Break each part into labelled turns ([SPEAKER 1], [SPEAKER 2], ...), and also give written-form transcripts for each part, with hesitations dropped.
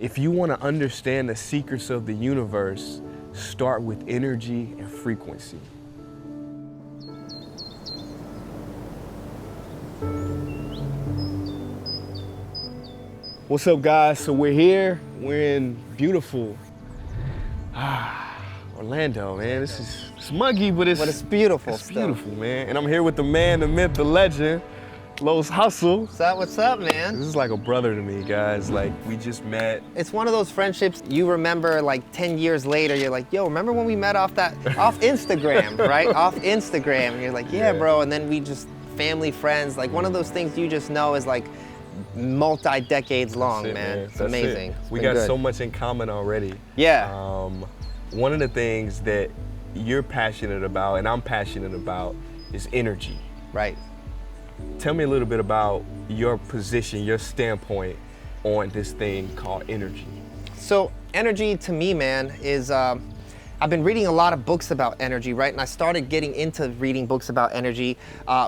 [SPEAKER 1] If you want to understand the secrets of the universe, start with energy and frequency. What's up, guys? So we're here. We're in beautiful Orlando, man. It's muggy, but it's
[SPEAKER 2] beautiful.
[SPEAKER 1] It's beautiful, man. And I'm here with the man, the myth, the legend, Los Hustle.
[SPEAKER 2] What's up, man?
[SPEAKER 1] This is like a brother to me, guys. Like, we just met.
[SPEAKER 2] It's one of those friendships you remember like 10 years later. You're like, yo, remember when we met off Instagram, right? Off Instagram. And you're like, yeah, bro. And then we just family, friends. Like one of those things you just know is like multi-decades long, man. It's amazing.
[SPEAKER 1] We got so much in common already.
[SPEAKER 2] Yeah.
[SPEAKER 1] One of the things that you're passionate about and I'm passionate about is energy.
[SPEAKER 2] Right.
[SPEAKER 1] Tell me a little bit about your position, your standpoint on this thing called energy.
[SPEAKER 2] So energy to me, man, is, I've been reading a lot of books about energy, right? And I started getting into reading books about energy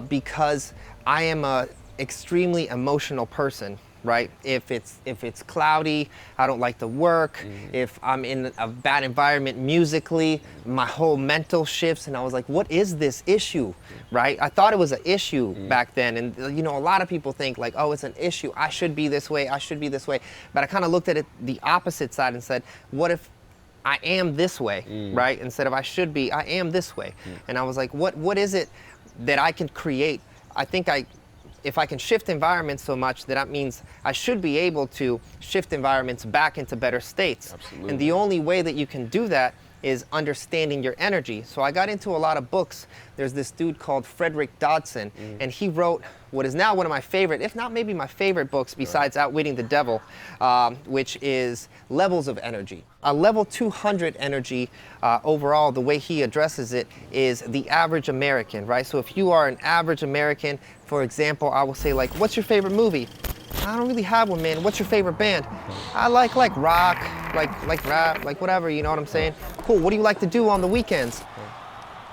[SPEAKER 2] because I am a extremely emotional person, right? If it's cloudy, I don't like to work. If I'm in a bad environment musically, my whole mental shifts, and I was like, what is this issue, right? I thought it was an issue back then, and you know, a lot of people think like, oh, it's an issue. I should be this way. I should be this way. But I kind of looked at it the opposite side and said, what if I am this way, right? Instead of I should be, I am this way. And I was like, what is it that I can create? I think if I can shift environments so much, that means I should be able to shift environments back into better states.
[SPEAKER 1] Absolutely.
[SPEAKER 2] And the only way that you can do that is understanding your energy. So I got into a lot of books. There's this dude called Frederick Dodson, and he wrote what is now one of my favorite, if not maybe my favorite books besides Outwitting the Devil, which is Levels of Energy. A level 200 energy overall, the way he addresses it is the average American, right? So if you are an average American, for example, I will say like, what's your favorite movie? I don't really have one, man. What's your favorite band? I like rock, like rap, like whatever, you know what I'm saying? Cool, what do you like to do on the weekends?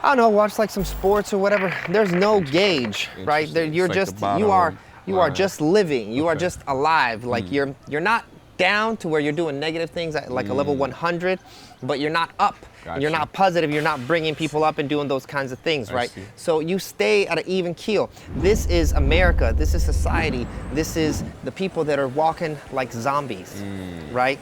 [SPEAKER 2] I don't know, watch like some sports or whatever. There's no gauge, right? You're just, you are just living. You are just alive. Like you're not down to where you're doing negative things at like a level 100, but you're not up.
[SPEAKER 1] Gotcha.
[SPEAKER 2] You're not positive. You're not bringing people up and doing those kinds of things, right? So you stay at an even keel. This is America. This is society. This is the people that are walking like zombies, right?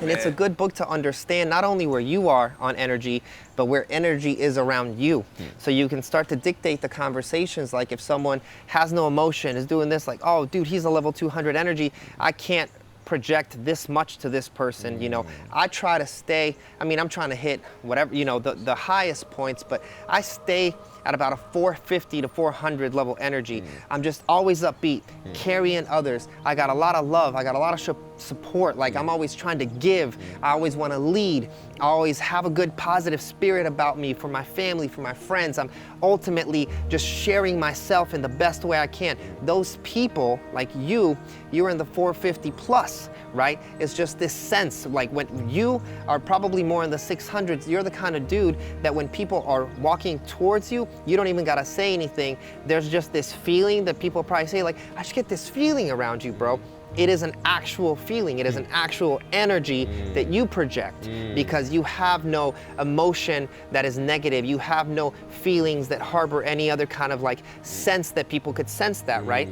[SPEAKER 2] And it's a good book to understand not only where you are on energy, but where energy is around you. So you can start to dictate the conversations. Like if someone has no emotion, is doing this, like, oh, dude, he's a level 200 energy. I can't project this much to this person, you know. I try to stay, I mean, I'm trying to hit whatever, you know, the highest points, but I stay at about a 450 to 400 level energy. I'm just always upbeat, carrying others. I got a lot of love. I got a lot of support. Like I'm always trying to give. I always want to lead. I always have a good positive spirit about me for my family, for my friends. I'm ultimately just sharing myself in the best way I can. Those people like you're in the 450 plus, right? It's just this sense, like when you are probably more in the 600s, you're the kind of dude that when people are walking towards you, you don't even gotta say anything. There's just this feeling that people probably say like, I should get this feeling around you, bro. It is an actual feeling. It is an actual energy that you project because you have no emotion that is negative. You have no feelings that harbor any other kind of like sense that people could sense that, right?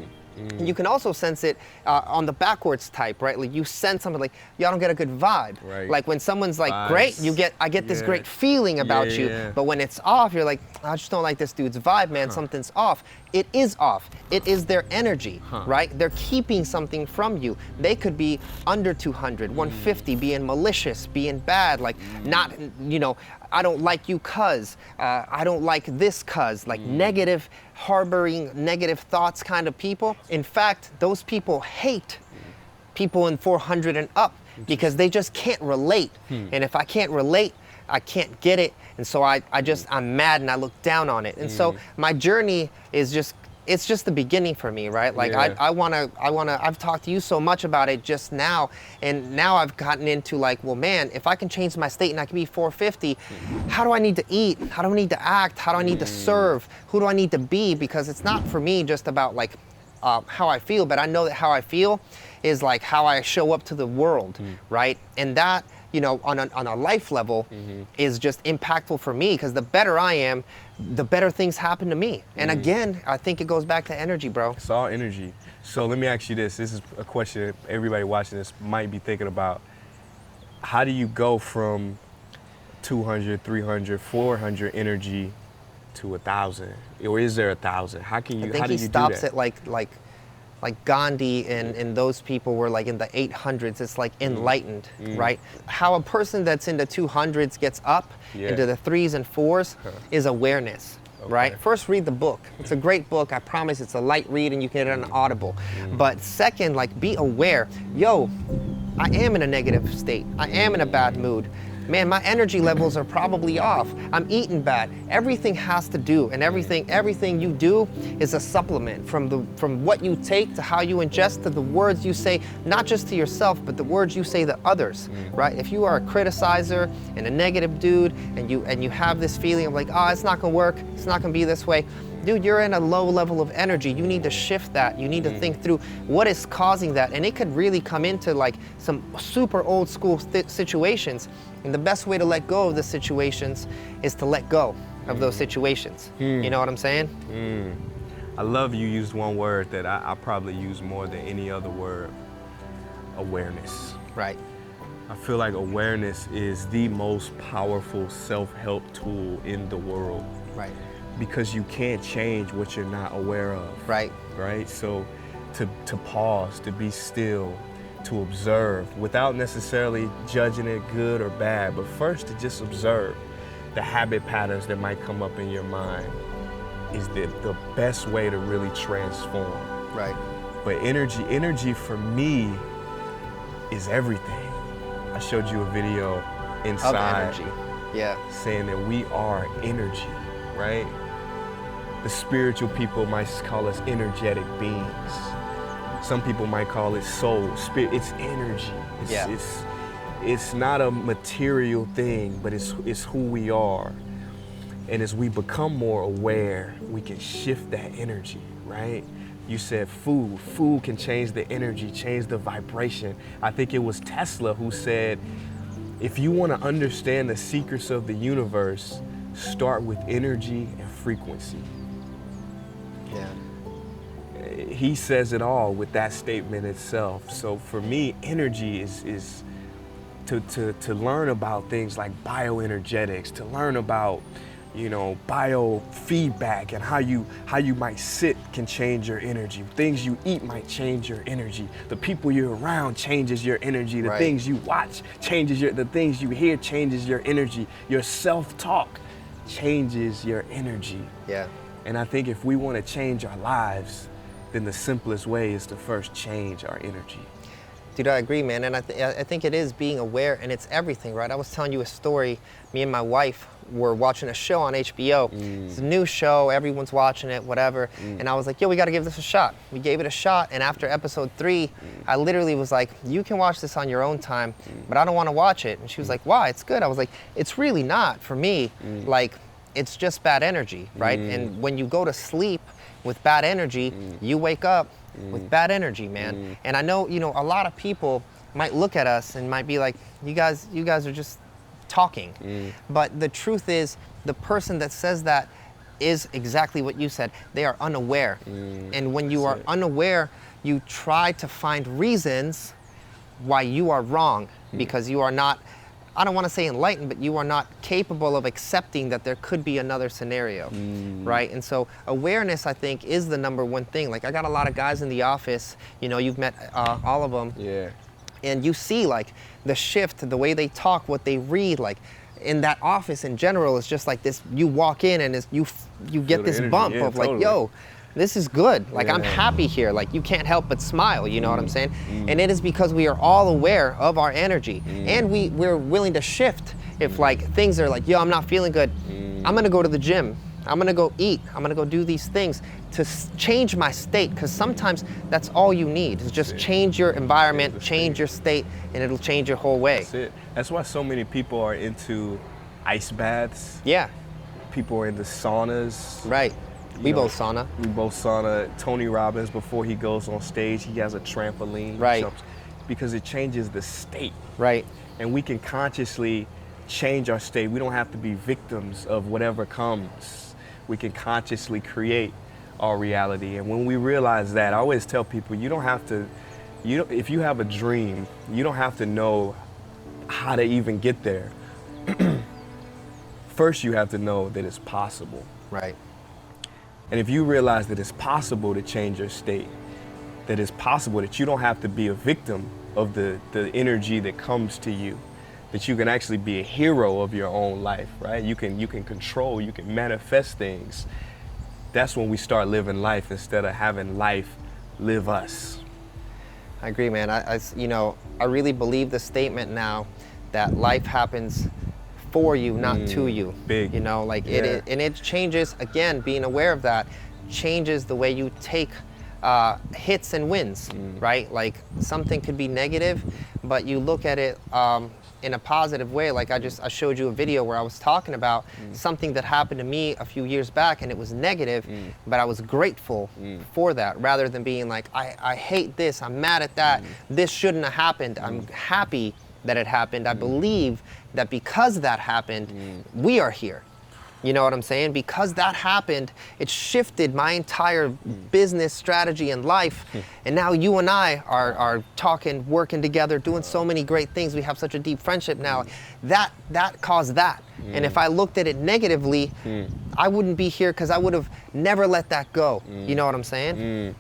[SPEAKER 2] You can also sense it on the backwards type, right? Like you sense something like, y'all don't get a good vibe.
[SPEAKER 1] Right.
[SPEAKER 2] Like when someone's like, great, I get this great feeling about you. But when it's off, you're like, I just don't like this dude's vibe, man. Something's off. It is off. It is their energy, right? They're keeping something from you. They could be under 200, 150, being malicious, being bad, like not, you know, I don't like you cuz, I don't like this cuz, like negative, harboring negative thoughts kind of people. In fact, those people hate people in 400 and up because they just can't relate. And if I can't relate, I can't get it. And so I'm mad and I look down on it. And so my journey is just, it's just the beginning for me, right? Like I've talked to you so much about it just now, and now I've gotten into like, well, man, if I can change my state and I can be 450, how do I need to eat? How do I need to act? How do I need to serve? Who do I need to be? Because it's not for me just about like how I feel, but I know that how I feel is like how I show up to the world, right? And that, you know, on a life level is just impactful for me, because the better I am, the better things happen to me. And again, I think it goes back to energy, bro.
[SPEAKER 1] It's all energy. So let me ask you this. This is a question that everybody watching this might be thinking about. How do you go from 200, 300, 400 energy to 1,000? Or is there 1,000? How can you,
[SPEAKER 2] I think
[SPEAKER 1] how do
[SPEAKER 2] he
[SPEAKER 1] you
[SPEAKER 2] stops
[SPEAKER 1] do that?
[SPEAKER 2] at like Gandhi and those people were like in the 800s. It's like enlightened, right? How a person that's in the 200s gets up into the 3s and 4s is awareness, right? First, read the book. It's a great book. I promise it's a light read and you can get it on Audible. But second, like, be aware. Yo, I am in a negative state. I am in a bad mood. Man, my energy levels are probably off. I'm eating bad. Everything has to do, and everything you do is a supplement, from what you take to how you ingest to the words you say, not just to yourself, but the words you say to others, right? If you are a criticizer and a negative dude, and you have this feeling of like, oh, it's not gonna work, it's not gonna be this way, dude, you're in a low level of energy. You need to shift that. You need to think through what is causing that. And it could really come into like some super old school situations. And the best way to let go of the situations is to let go of those situations. You know what I'm saying?
[SPEAKER 1] I love you used one word that I probably use more than any other word: awareness.
[SPEAKER 2] Right.
[SPEAKER 1] I feel like awareness is the most powerful self-help tool in the world.
[SPEAKER 2] Right.
[SPEAKER 1] Because you can't change what you're not aware of.
[SPEAKER 2] Right.
[SPEAKER 1] Right? So to pause, to be still, to observe without necessarily judging it good or bad, but first to just observe the habit patterns that might come up in your mind is the best way to really transform.
[SPEAKER 2] Right.
[SPEAKER 1] But energy for me is everything. I showed you a video inside
[SPEAKER 2] Of energy. Yeah.
[SPEAKER 1] saying that we are energy, right? The spiritual people might call us energetic beings. Some people might call it soul, spirit. It's energy. It's not a material thing, but it's who we are. And as we become more aware, we can shift that energy, right? You said food. Food can change the energy, change the vibration. I think it was Tesla who said, if you want to understand the secrets of the universe, start with energy and frequency.
[SPEAKER 2] Yeah.
[SPEAKER 1] He says it all with that statement itself. So for me, energy is to learn about things like bioenergetics, to learn about, you know, biofeedback and how you might sit can change your energy. Things you eat might change your energy. The people you're around changes your energy. The things you watch changes the things you hear changes your energy. Your self-talk changes your energy.
[SPEAKER 2] Yeah.
[SPEAKER 1] And I think if we want to change our lives, then the simplest way is to first change our energy.
[SPEAKER 2] Dude, I agree, man. And I think it is being aware, and it's everything, right? I was telling you a story. Me and my wife were watching a show on HBO. It's a new show, everyone's watching it, whatever. And I was like, yo, we got to give this a shot. We gave it a shot, and after episode 3, I literally was like, you can watch this on your own time, but I don't want to watch it. And she was like, why? It's good. I was like, it's really not for me. Like, it's just bad energy, right? And when you go to sleep with bad energy, you wake up with bad energy, man. And I know, you know, a lot of people might look at us and might be like, you guys are just talking. But the truth is, the person that says that is exactly what you said. They are unaware. And when you are unaware, you try to find reasons why you are wrong, because you are not, I don't want to say enlightened, but you are not capable of accepting that there could be another scenario, right? And so awareness, I think, is the number one thing. Like, I got a lot of guys in the office, you know, you've met all of them.
[SPEAKER 1] Yeah.
[SPEAKER 2] And you see, like, the shift, the way they talk, what they read, like, in that office in general, is just like this, you walk in and you get this
[SPEAKER 1] energy.
[SPEAKER 2] bump
[SPEAKER 1] Yeah,
[SPEAKER 2] of like,
[SPEAKER 1] totally.
[SPEAKER 2] yo, this is good. Like, I'm happy here. Like, you can't help but smile, you know what I'm saying? And it is because we are all aware of our energy. And we're willing to shift if like things are like, yo, I'm not feeling good. I'm gonna go to the gym. I'm gonna go eat. I'm gonna go do these things to change my state, because sometimes that's all you need is just change your environment, change your state, and it'll change your whole way.
[SPEAKER 1] That's it. That's why so many people are into ice baths.
[SPEAKER 2] Yeah,
[SPEAKER 1] People are into saunas.
[SPEAKER 2] right. We both sauna.
[SPEAKER 1] We both sauna. Tony Robbins, before he goes on stage, he has a trampoline.
[SPEAKER 2] Right.
[SPEAKER 1] Jumps, because it changes the state.
[SPEAKER 2] Right.
[SPEAKER 1] And we can consciously change our state. We don't have to be victims of whatever comes. We can consciously create our reality. And when we realize that, I always tell people, you don't have to, if you have a dream, you don't have to know how to even get there. First, you have to know that it's possible.
[SPEAKER 2] Right.
[SPEAKER 1] And if you realize that it's possible to change your state, that it's possible that you don't have to be a victim of the energy that comes to you, that you can actually be a hero of your own life, right? You can control, you can manifest things. That's when we start living life instead of having life live us.
[SPEAKER 2] I agree, man. I really believe the statement now that life happens for you, not to you.
[SPEAKER 1] Big.
[SPEAKER 2] It changes, again, being aware of that changes the way you take hits and wins, right? Like something could be negative, but you look at it in a positive way. Like I showed you a video where I was talking about something that happened to me a few years back and it was negative, but I was grateful for that rather than being like, I hate this, I'm mad at that, this shouldn't have happened. I'm happy that it happened. I believe that because that happened, we are here. You know what I'm saying? Because that happened, it shifted my entire business strategy and life. And now you and I are talking, working together, doing so many great things. We have such a deep friendship now. That caused that. And if I looked at it negatively, I wouldn't be here because I would have never let that go. You know what I'm saying?
[SPEAKER 1] You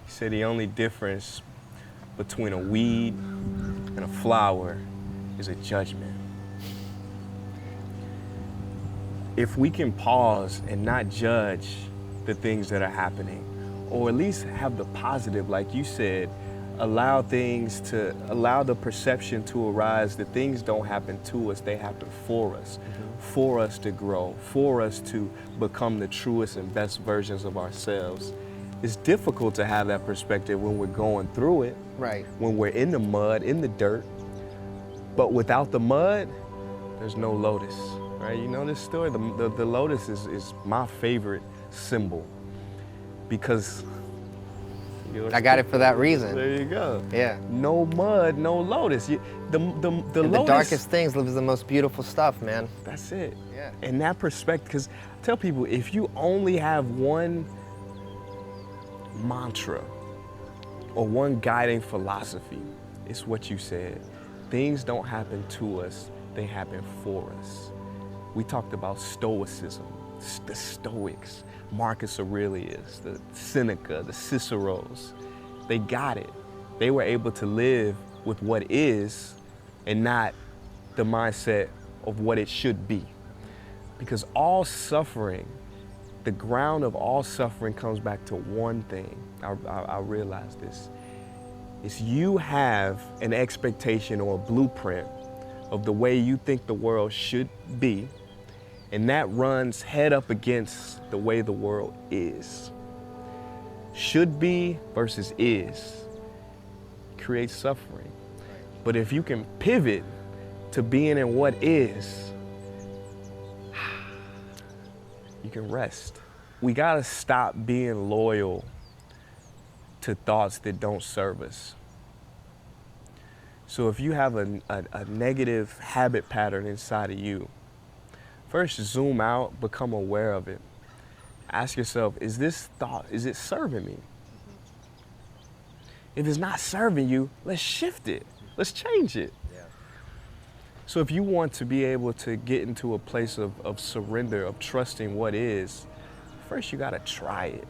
[SPEAKER 1] said the only difference between a weed and a flower is a judgment. If we can pause and not judge the things that are happening, or at least have the positive, like you said, allow the perception to arise that things don't happen to us, they happen for us to grow, for us to become the truest and best versions of ourselves. It's difficult to have that perspective when we're going through it,
[SPEAKER 2] Right.
[SPEAKER 1] when we're in the mud, in the dirt. But without the mud, there's no lotus. Right, you know this story? The lotus is my favorite symbol because
[SPEAKER 2] I got it for that reason.
[SPEAKER 1] There you go.
[SPEAKER 2] Yeah.
[SPEAKER 1] No mud, no lotus. The lotus.
[SPEAKER 2] The darkest things lives the most beautiful stuff, man.
[SPEAKER 1] That's it.
[SPEAKER 2] Yeah.
[SPEAKER 1] And that perspective, because I tell people, if you only have one mantra or one guiding philosophy, it's what you said. Things don't happen to us, they happen for us. We talked about Stoicism, the Stoics, Marcus Aurelius, the Seneca, the Ciceros. They got it. They were able to live with what is and not the mindset of what it should be. Because all suffering, the ground of all suffering comes back to one thing. I realize this. It's you have an expectation or a blueprint of the way you think the world should be, and that runs head up against the way the world is. Should be versus is creates suffering. But if you can pivot to being in what is, you can rest. We gotta stop being loyal to thoughts that don't serve us. So if you have a negative habit pattern inside of you, first zoom out, become aware of it. Ask yourself, is this thought, is it serving me? If it's not serving you, let's shift it. Let's change it.
[SPEAKER 2] Yeah.
[SPEAKER 1] So if you want to be able to get into a place of surrender, of trusting what is, first you gotta try it.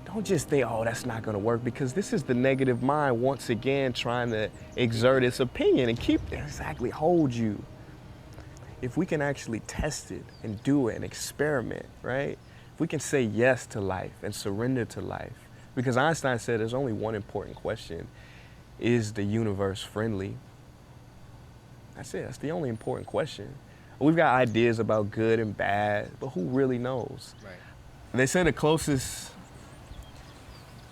[SPEAKER 1] Don't just think, oh, that's not gonna work, because this is the negative mind once again trying to exert its opinion and hold you. If we can actually test it and do it and experiment, right? If we can say yes to life and surrender to life, because Einstein said there's only one important question: is the universe friendly? That's it, that's the only important question. We've got ideas about good and bad, but who really knows?
[SPEAKER 2] Right.
[SPEAKER 1] And they say the closest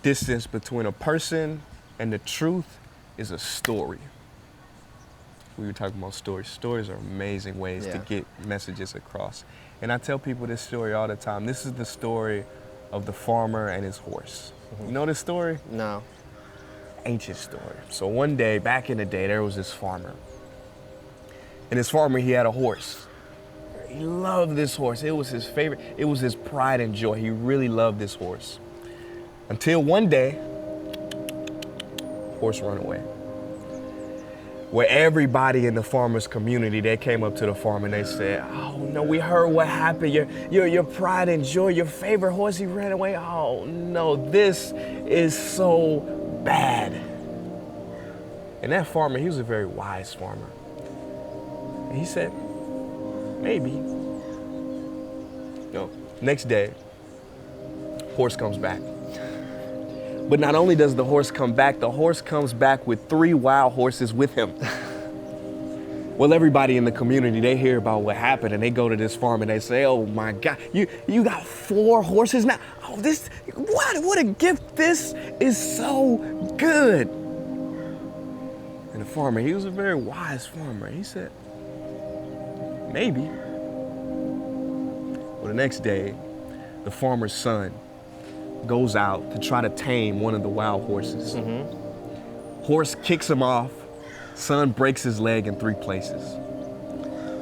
[SPEAKER 1] distance between a person and the truth is a story. we were talking about stories. Stories are amazing ways to get messages across. And I tell people this story all the time. This is the story of the farmer and his horse. You know this story?
[SPEAKER 2] No.
[SPEAKER 1] Ancient story. So one day, back in the day, there was this farmer. And this farmer, he had a horse. He loved this horse. It was his favorite. It was his pride and joy. He really loved this horse. Until one day, horse run away. Where everybody in the farmer's community, they came up to the farmer and they said, oh no, we heard what happened. Your pride and joy, your favorite horse, he ran away. Oh no, this is so bad. And that farmer, he was a very wise farmer. And he said, maybe. No, next day, horse comes back. But not only does the horse come back, the horse comes back with 3 wild horses with him. Well, everybody in the community, they hear about what happened and they go to this farm and they say, oh my God, you got 4 horses now? Oh, what a gift. This is so good. And the farmer, he was a very wise farmer. He said, maybe. Well, the next day, the farmer's son goes out to try to tame one of the wild horses. Horse kicks him off. Son breaks his leg in 3 places.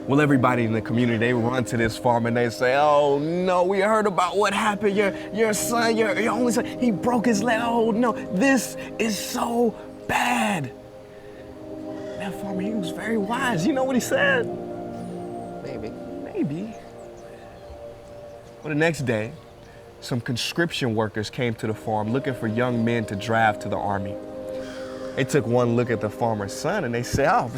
[SPEAKER 1] Well, everybody in the community, they run to this farm and they say, oh no, we heard about what happened. Your son, your only son, he broke his leg. Oh no, this is so bad. That farmer, he was very wise. You know what he said? Maybe. Well, the next day, some conscription workers came to the farm looking for young men to draft to the army. They took one look at the farmer's son and they said, oh,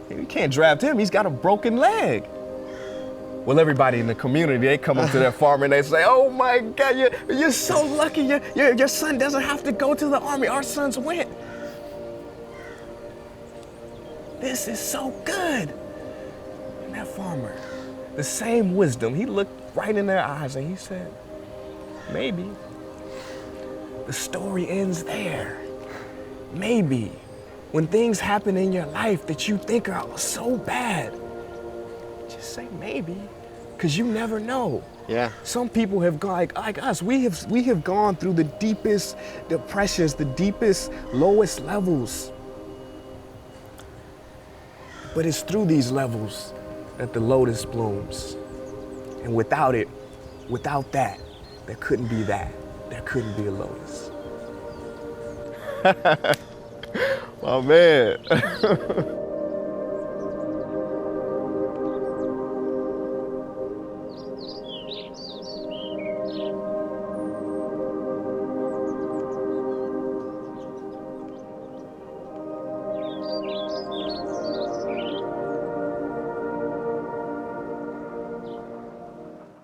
[SPEAKER 1] we can't draft him. He's got a broken leg. Well, everybody in the community, they come up to their farmer and they say, oh my God, you're so lucky. Your son doesn't have to go to the army. Our sons went. This is so good. And that farmer, the same wisdom, he looked right in their eyes and he said, maybe. The story ends there. Maybe. When things happen in your life that you think are so bad, just say maybe, because you never know.
[SPEAKER 2] Yeah.
[SPEAKER 1] Some people have gone, like us, we have gone through the deepest depressions, the deepest, lowest levels. But it's through these levels that the lotus blooms. And without that, there couldn't be that. There couldn't be a lotus. Oh man.